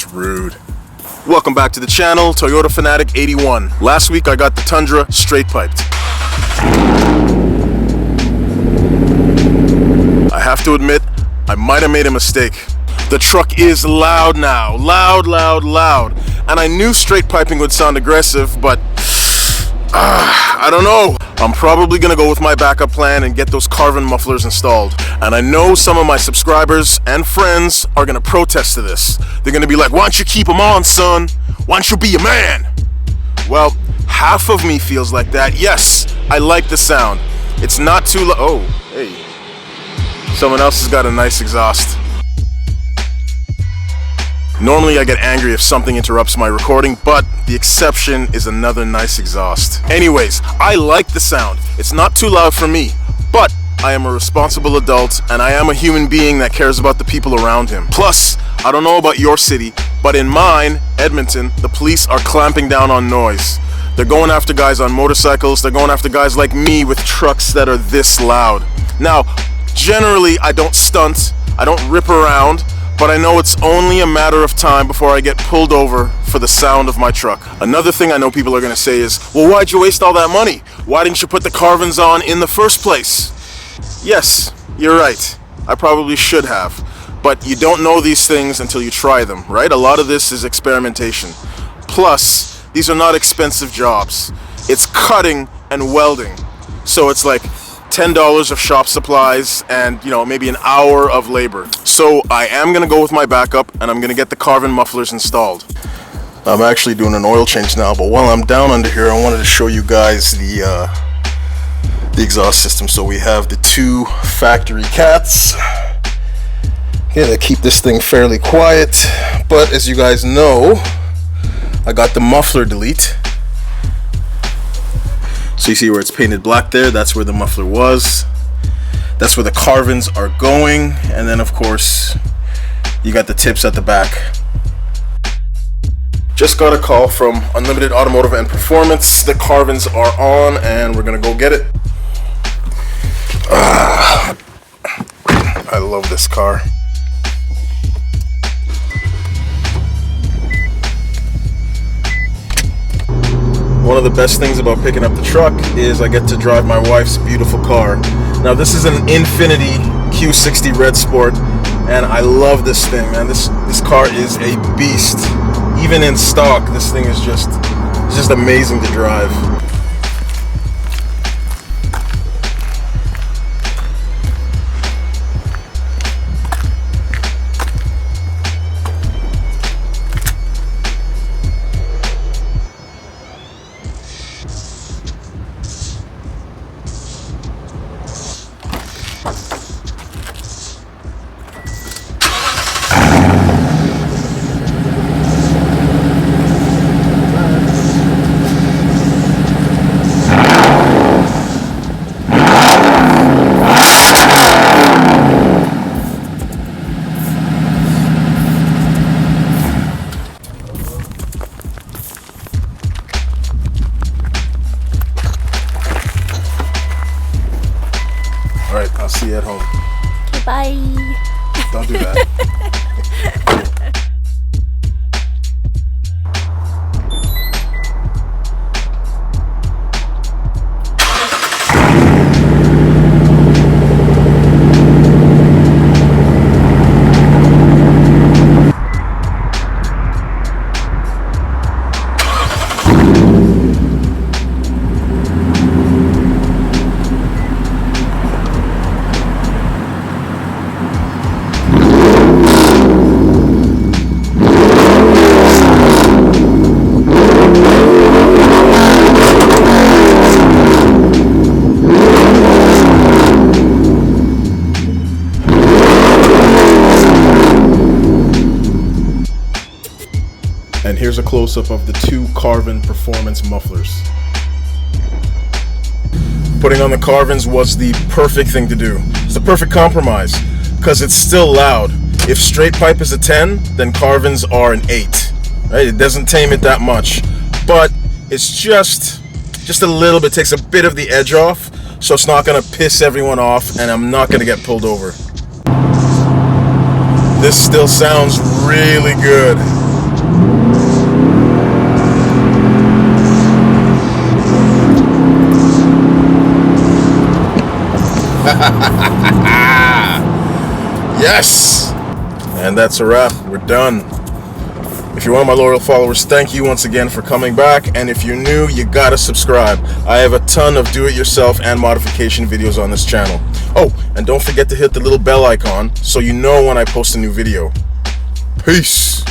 That's rude. Welcome back to the channel, Toyota Fanatic 81. Last week I got the Tundra straight piped. I have to admit, I might have made a mistake. The truck is loud now. Loud. And I knew straight piping would sound aggressive, but I don't know. I'm probably gonna go with my backup plan and get those carbon mufflers installed. And I know some of my subscribers and friends are gonna protest to this. They're gonna be like, why don't you keep them on, son? Why don't you be a man? Well, half of me feels like that. Yes, I like the sound. It's not too loud. Oh, hey. Someone else has got a nice exhaust. Normally I get angry if something interrupts my recording, but the exception is another nice exhaust. Anyways, I like the sound. It's not too loud for me, but I am a responsible adult and I am a human being that cares about the people around him. Plus, I don't know about your city, but in mine, Edmonton, the police are clamping down on noise. They're going after guys on motorcycles, they're going after guys like me with trucks that are this loud. Now, generally I don't stunt, I don't rip around, but I know it's only a matter of time before I get pulled over for the sound of my truck. Another thing I know people are gonna say is, well, why'd you waste all that money? Why didn't you put the carvings on in the first place? Yes, you're right. I probably should have. But you don't know these things until you try them, right? A lot of this is experimentation. Plus, these are not expensive jobs. It's cutting and welding. So it's like $10 of shop supplies and, you know, maybe an hour of labor. So I am gonna go with my backup and I'm gonna get the carbon mufflers installed. I'm actually doing an oil change now, but while I'm down under here, I wanted to show you guys the exhaust system. So we have the two factory cats. Yeah, they keep this thing fairly quiet, but as you guys know, I got the Muffler-Delete. So you see where it's painted black there, that's where the muffler was. That's where the carvings are going. And then of course, you got the tips at the back. Just got a call from Unlimited Automotive and Performance. The carvings are on and we're gonna go get it. I love this car. One of the best things about picking up the truck is I get to drive my wife's beautiful car. Now this is an Infiniti Q60 Red Sport and I love this thing, man. This car is a beast. Even in stock, this thing is just amazing to drive. Alright, I'll see you at home. Bye. Don't do that. And here's a close-up of the two Carvin Performance mufflers. Putting on the Carvins was the perfect thing to do. It's the perfect compromise, because it's still loud. If straight pipe is a 10, then Carvins are an 8. Right? It doesn't tame it that much, but it's just a little bit, takes a bit of the edge off, so it's not gonna piss everyone off, and I'm not gonna get pulled over. This still sounds really good. Yes! And that's a wrap. We're done. If you're one of my loyal followers, thank you once again for coming back. And if you're new, you gotta subscribe. I have a ton of do-it-yourself and modification videos on this channel. Oh, and don't forget to hit the little bell icon so you know when I post a new video. Peace!